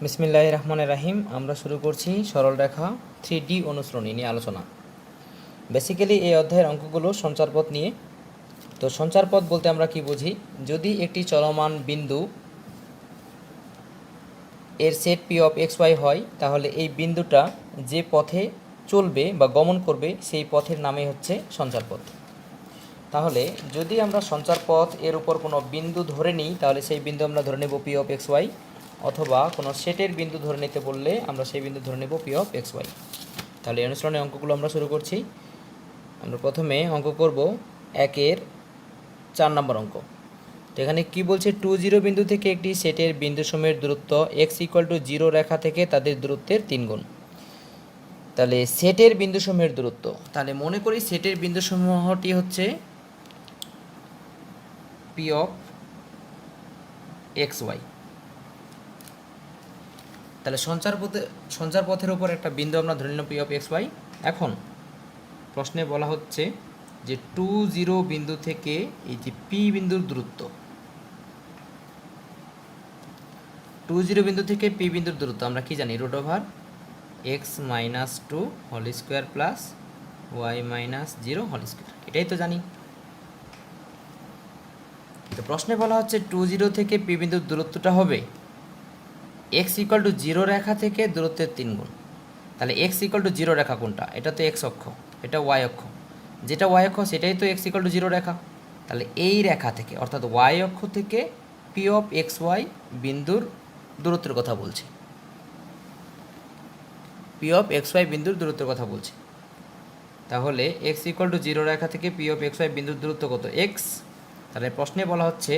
বিসমিল্লাহির রহমানির রহিম। আমরা শুরু করছি সরল রেখা 3D অনুসরণী নিয়ে আলোচনা। বেসিক্যালি এই অধ্যায়ের অঙ্কগুলো সঞ্চারপথ নিয়ে। তো সঞ্চারপথ বলতে আমরা কি বুঝি? যদি একটি চলমান বিন্দু এর set P of X Y হয়, তাহলে এই বিন্দুটা যে পথে চলবে বা গমন করবে সেই পথের নামই হচ্ছে সঞ্চারপথ। তাহলে যদি আমরা সঞ্চারপথ এর উপর কোনো বিন্দু ধরে নিই, তাহলে সেই বিন্দু আমরা ধরে নেব পি অফ এক্স ওয়াই, অথবা কোনো সেটের বিন্দু ধরে নিতে বললে আমরা সেই বিন্দু ধরে নেব পি অফ এক্স ওয়াই। তাহলে এই অনুসরণের অঙ্কগুলো আমরা শুরু করছি। আমরা প্রথমে অঙ্ক করব 4 নম্বর অঙ্ক। তো এখানে কি বলছে, 2 বিন্দু থেকে একটি সেটের বিন্দুসমূহের দূরত্ব এক্স ইকুয়াল টু 0 রেখা থেকে তাদের দূরত্বের 3 গুণ। তাহলে সেটের বিন্দুসমূহের দূরত্ব, তাহলে মনে করি সেটের বিন্দুসমূহটি হচ্ছে পি অফ এক্স ওয়াই। তাহলে সঞ্চারপথের উপর একটা বিন্দু আমরা ধরে নিলাম পি অফ এক্স ওয়াই। এখন প্রশ্নে বলা হচ্ছে যে 2 বিন্দু থেকে এই যে পি বিন্দুর দূরত্ব, 2 বিন্দু থেকে পি বিন্দুর দূরত্ব আমরা কি জানি, root over X minus 2 whole square plus Y minus 0 whole square, এটাই তো জানি। তো প্রশ্নে বলা হচ্ছে 2 থেকে পি বিন্দুর দূরত্বটা হবে এক্স ইকুয়াল টু 0 রেখা থেকে দূরত্বের 3 গুণ। তাহলে এক্স ইকুয়াল টু 0 রেখা কোনটা? এটা তো এক্স অক্ষ, এটা ওয়াই অক্ষ। যেটা ওয়াই অক্ষ সেটাই তো এক্স ইকুয়াল টু 0 রেখা। তাহলে এই রেখা থেকে অর্থাৎ ওয়াই অক্ষ থেকে পি অফ এক্স ওয়াই বিন্দুর দূরত্বের কথা বলছে, পি অফ এক্স ওয়াই বিন্দুর দূরত্বের কথা বলছে। তাহলে এক্স ইকুয়াল টু 0 রেখা থেকে পি অফ এক্স ওয়াই বিন্দুর দূরত্ব কত? এক্স। তাহলে প্রশ্নে বলা হচ্ছে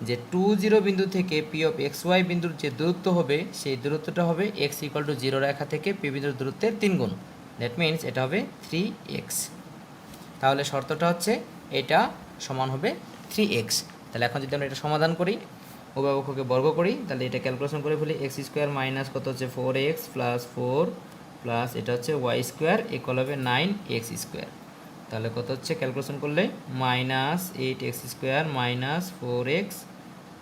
যে 2 বিন্দু থেকে পি অফ এক্স ওয়াই বিন্দুর যে দূরত্ব হবে সেই দূরত্বটা হবে এক্স ইকুয়াল টু 0 রেখা থেকে পি বিন্দুর দূরত্বের 3 গুণ। দ্যাট মিনস এটা হবে 3x। তাহলে শর্তটা হচ্ছে এটা সমান হবে 3x। তাহলে এখন যদি আমরা এটা সমাধান করি, উভয় পক্ষকে বর্গ করি, তাহলে এটা ক্যালকুলেশন করে ফেলি। এক্স স্কোয়ার মাইনাস কত হচ্ছে 4x প্লাস 4 প্লাস এটা হচ্ছে ওয়াই স্কোয়ার ইকুয়াল হবে 9x স্কোয়ার। তাহলে কত হচ্ছে ক্যালকুলেশন করলে minus 8x square minus 4x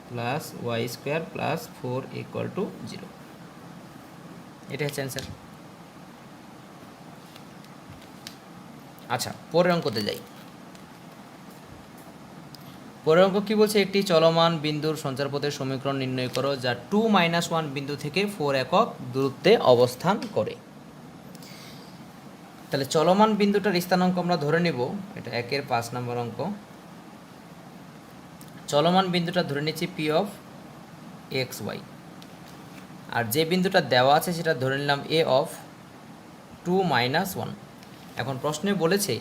plus Y square plus 4 equal to 0। এটা হচ্ছে অ্যান্সার। আচ্ছা, পরের অঙ্কতে যাই। পরের অঙ্ক কী বলছে, একটি চলমান বিন্দুর সঞ্চারপথের সমীকরণ নির্ণয় করো যা 2 - 1 বিন্দু থেকে 4 একক দূরত্বে অবস্থান করে। তাহলে চলমান বিন্দুটার স্থানাঙ্ক আমরা ধরে নেব, এটা 5 নম্বর অঙ্ক। চলমান বিন্দুটা ধরে নিচ্ছি পি অফ এক্স ওয়াই, আর যে বিন্দুটা দেওয়া আছে সেটা ধরে নিলাম এ অফ 2 - 1। এখন প্রশ্নে বলেছে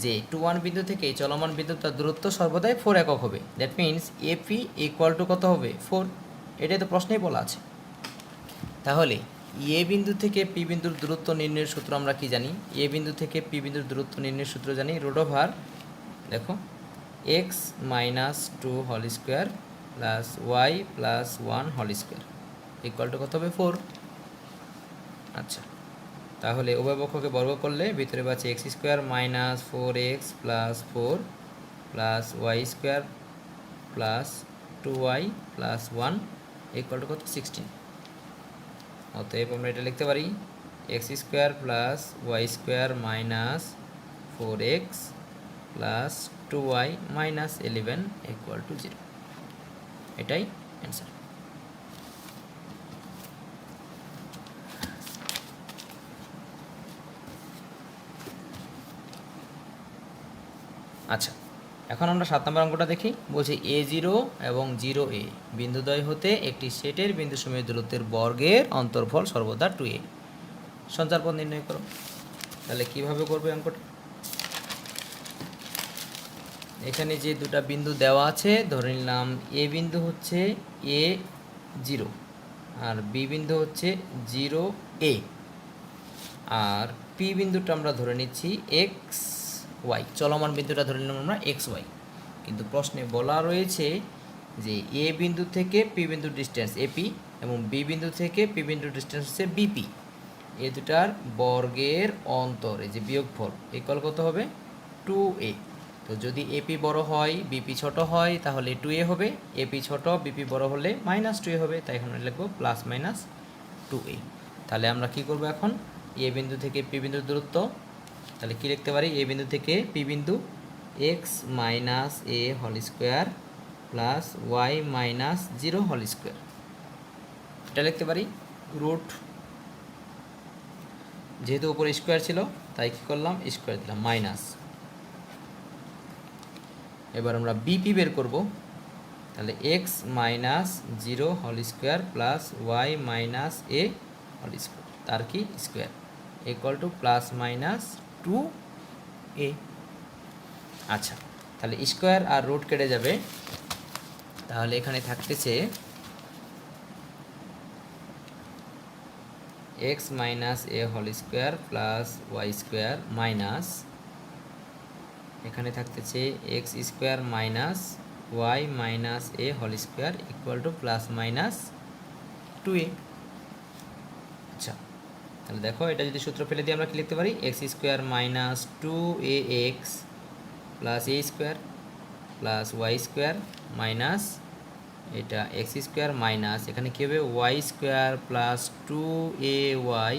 যে 2 1 বিন্দু থেকে চলমান বিন্দুটার দূরত্ব সর্বদাই 4 একক হবে। That means A P equal to কত হবে? 4। এটাই তো প্রশ্নেই বলা আছে। তাহলে এ বিন্দু থেকে পি বিন্দুর দূরত্ব নির্ণয়ের সূত্র আমরা কি জানি? এ বিন্দু থেকে পি বিন্দুর দূরত্ব নির্ণয়ের সূত্র জানি, রুট ওভার দেখো X minus 2 whole square plus Y plus 1 whole square equal to কত হবে? 4। আচ্ছা, তাহলে উভয় পক্ষকে বর্গ করলে ভিতরে পাচ্ছি X square minus 4x plus 4 plus Y square plus 2y plus 1 equal to কত? 16। অতএব আমরা এটা লিখতে পারি x square plus Y square minus 4x plus 2y minus 11 equal to 0। এটাই অ্যান্সার। আচ্ছা, এখন আমরা 7 নম্বর অঙ্কটা দেখি। বলছি A0 এবং 0A বিন্দুদ্বয় হতে একটি সেটের বিন্দুসমূহের দূরত্বের বর্গের অন্তর্ফল সর্বদা 2a। সঞ্চারপথ নির্ণয় করো। তাহলে কিভাবে করবে অঙ্কটা? এখানে যে দুটা বিন্দু দেওয়া আছে ধরে নিলাম এ বিন্দু হচ্ছে A0 আর বি বিন্দু হচ্ছে 0A, আর পি বিন্দুটা আমরা ধরে নিচ্ছি এক্স ওয়াই। চলমান বিন্দুটা ধরে নিলাম আমরা এক্স ওয়াই। কিন্তু প্রশ্নে বলা রয়েছে যে এ বিন্দু থেকে পি বিন্দুর ডিস্টেন্স এপি এবং বি বিন্দু থেকে পি বিন্দুর ডিস্টেন্স হচ্ছে বিপি। এ দুটার বর্গের অন্তর, এই যে বিয়োগফল, ইকুয়াল কত হবে? 2a। তো যদি এপি বড় হয় বিপি ছোট হয় তাহলে 2a হবে, এপি ছোট বিপি বড় হলে -2a হবে। তাই এখানে লিখবো প্লাস মাইনাস 2a। তাহলে আমরা কি করব এখন, এ বিন্দু থেকে পি বিন্দুর দূরত্ব, তাহলে কি লিখতে পারি, এ বিন্দু থেকে পি বিন্দু x minus a whole square plus Y minus 0 whole square, এটা লিখতে পারি রুট, যেহেতু উপরে স্কোয়ার ছিল তাই কী করলাম, স্কোয়ার দিলাম মাইনাস। এবার আমরা বিপি বের করব, তাহলে x minus 0 whole square plus Y minus a whole square, তার কি square equal to plus minus 2a। আচ্ছা, তাহলে স্কোয়ার আর রুট কেটে যাবে, তাহলে এখানে থাকতেছে x minus a whole square plus Y square minus, এখানে থাকতেছে x square minus y minus a whole square equal to plus minus 2a। আচ্ছা, তাহলে দেখো এটা যদি সূত্র ফেলে দিয়ে আমরা কি লিখতে পারি, x square minus 2ax plus a square plus Y square minus এটা এক্স স্কোয়ার মাইনাস এখানে কী হবে y square plus 2ay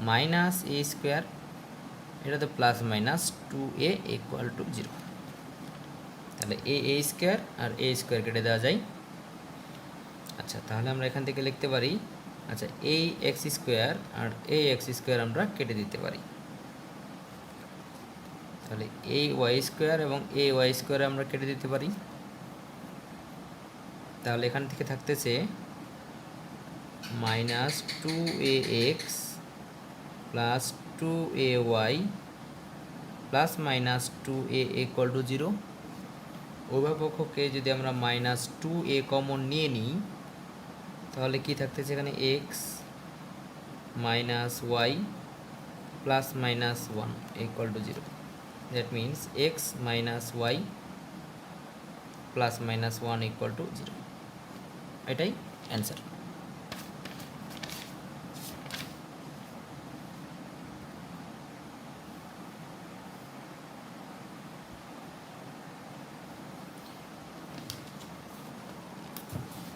minus a square, এটা তো plus minus 2a equal to 0। তাহলে এ স্কোয়ার আর এ স্কোয়ার কেটে দেওয়া যায়। আচ্ছা, তাহলে আমরা এখান থেকে লিখতে পারি, আচ্ছা এই এক্স স্কোয়ার আর এই এক্স স্কোয়ার আমরা কেটে দিতে পারি, তাহলে এই ওয়াই স্কোয়ার এবং এই ওয়াই স্কোয়ার আমরা কেটে দিতে পারি। তাহলে এখান থেকে থাকতেছে minus 2ax plus 2ay plus minus 2a equal to 0। উভয় পক্ষকে যদি আমরা মাইনাস 2a কমন নিয়ে নিই, তাহলে কি থাকতেছে এখানে X minus Y plus minus 1 equal to 0। That means X minus Y plus minus 1 equal to 0, এটাই অ্যান্সার।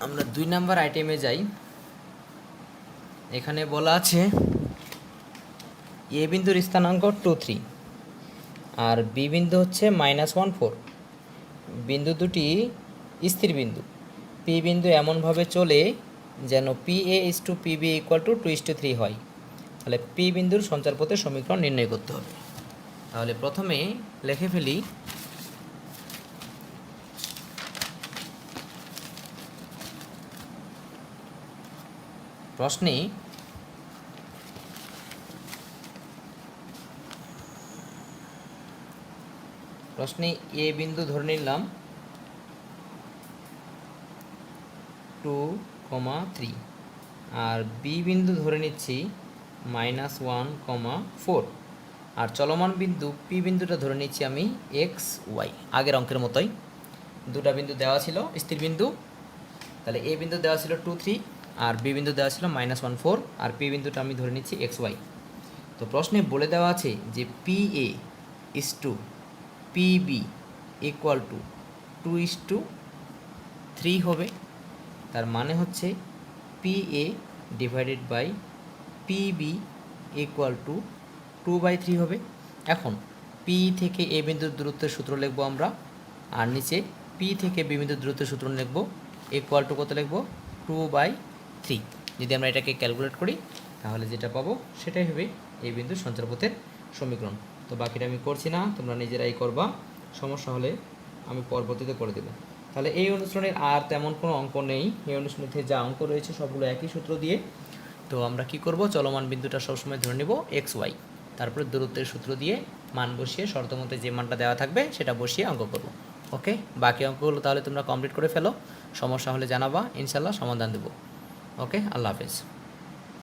আমরা 2 নাম্বার আইটেমে যাই। এখানে বলা আছে এ বিন্দুর স্থানাঙ্ক 2 3 আর বি বিন্দু হচ্ছে -1 4। বিন্দু দুটি স্থির বিন্দু, পি বিন্দু এমনভাবে চলে যেন PA is to PB equal to 2:3 হয়। তাহলে পি বিন্দুর সঞ্চারপথের সমীকরণ নির্ণয় করতে হবে। তাহলে প্রথমে লিখে ফেলি প্রশ্নে এ বিন্দু ধরে নিলাম 2, 3 আর বি বিন্দু ধরে নিচ্ছি -1, 4 আর চলমান বিন্দু পি বিন্দুটা ধরে নিচ্ছি আমি এক্স ওয়াই। আগের অঙ্কের মতোই দুটা বিন্দু দেওয়া ছিল স্থির বিন্দু, তাহলে এ বিন্দু দেওয়া ছিল 2 3 আর বি বিন্দু দেওয়া ছিল -1 4 আর পি বিন্দুটা আমি ধরে নিচ্ছি এক্স ওয়াই। তো প্রশ্নে বলে দেওয়া আছে যে PA is to PB equal to 2:3 হবে। তার মানে হচ্ছে PA divided by PB equal to 2/3 হবে। এখন P থেকে এ বিন্দুর দূরত্বের সূত্র লিখবো আমরা, আর নিচে P থেকে বি বিন্দুর দূরত্বের সূত্র লিখবো ইকুয়াল টু কত লিখবো 2/3। যদি আমরা এটাকে ক্যালকুলেট করি তাহলে যেটা পাবো সেটাই হবে এই বিন্দুর সঞ্চারপথের সমীকরণ। তো বাকিটা আমি করছি না, তোমরা নিজেরাই করবা, সমস্যা হলে আমি পরবর্তীতে করে দেবো। তাহলে এই অনুশীলনের আর তেমন কোনো অঙ্ক নেই, এই অনুশীলনীতে যা অঙ্ক রয়েছে সবগুলো একই সূত্র দিয়ে। তো আমরা কি করব, চলমান বিন্দুটা সবসময় ধরে নেব এক্স ওয়াই, তারপরে দূরত্বের সূত্র দিয়ে মান বসিয়ে শর্ত মতে যে মানটা দেওয়া থাকবে সেটা বসিয়ে অঙ্ক করব। ওকে, বাকি অঙ্কগুলো তাহলে তোমরা কমপ্লিট করে ফেলো, সমস্যা হলে জানাবা, ইনশাল্লাহ সমাধান দেবো। ওকে, আল্লাহ হাফেজ।